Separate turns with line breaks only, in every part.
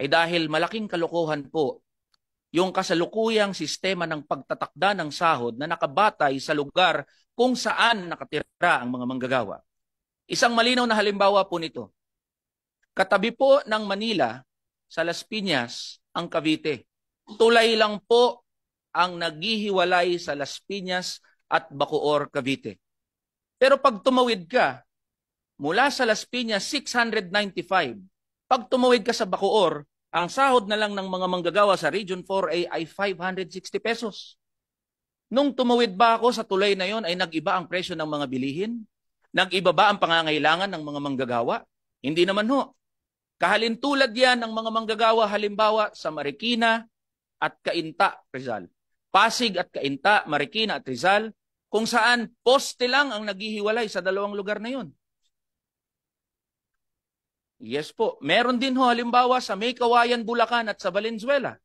ay dahil malaking kalokohan po yung kasalukuyang sistema ng pagtatakda ng sahod na nakabatay sa lugar kung saan nakatira ang mga manggagawa. Isang malinaw na halimbawa po nito. Katabi po ng Manila, sa Las Piñas, ang Cavite. Tulay lang po ang naghihiwalay sa Las Piñas at Bacoor, Cavite. Pero pag tumawid ka, mula sa Las Piñas, 695. Pag tumawid ka sa Bacoor, ang sahod na lang ng mga manggagawa sa Region 4A ay 560 pesos. Nung tumawid ba ako sa tulay na yon ay nag-iba ang presyo ng mga bilihin? Nag-iba ba ang pangangailangan ng mga manggagawa? Hindi naman ho. Kahalintulad yan ng mga manggagawa halimbawa sa Marikina at Cainta, Rizal. Pasig at Cainta, Marikina at Rizal, kung saan poste lang ang naghihiwalay sa dalawang lugar na yon. Yes po. Meron din ho halimbawa sa May Kawayan, Bulacan at sa Valenzuela.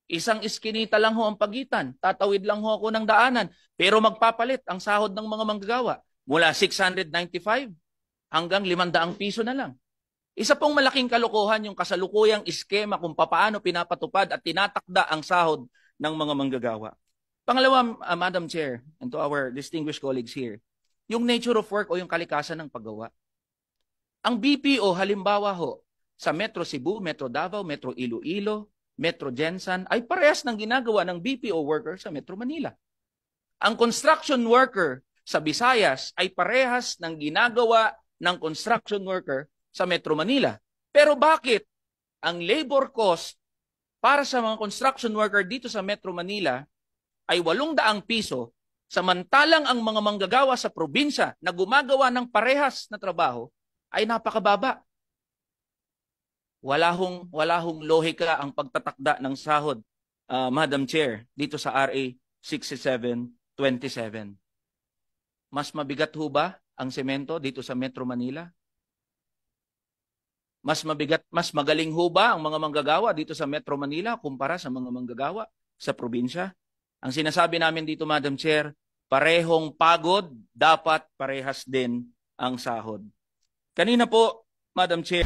Isang iskinita lang ho ang pagitan. Tatawid lang ho ako ng daanan. Pero magpapalit ang sahod ng mga manggagawa. Mula 695 hanggang 500 piso na lang. Isa pong malaking kalokohan yung kasalukuyang iskema kung paano pinapatupad at tinatakda ang sahod ng mga manggagawa. Pangalawa, Madam Chair, and to our distinguished colleagues here, yung nature of work o yung kalikasan ng paggawa. Ang BPO halimbawa ho, sa Metro Cebu, Metro Davao, Metro Iloilo, Metro Jensan ay parehas ng ginagawa ng BPO worker sa Metro Manila. Ang construction worker sa Visayas ay parehas ng ginagawa ng construction worker sa Metro Manila. Pero bakit ang labor cost para sa mga construction worker dito sa Metro Manila ay 800 piso, samantalang ang mga manggagawa sa probinsya na gumagawa ng parehas na trabaho ay napakababa? Wala hong lohika ang pagtatakda ng sahod, Madam Chair, dito sa RA 6727. Mas mabigat ho ba ang semento dito sa Metro Manila? Mas magaling ho ba ang mga manggagawa dito sa Metro Manila kumpara sa mga manggagawa sa probinsya? Ang sinasabi namin dito, Madam Chair, parehong pagod, dapat parehas din ang sahod. Kanina po, Madam Chair,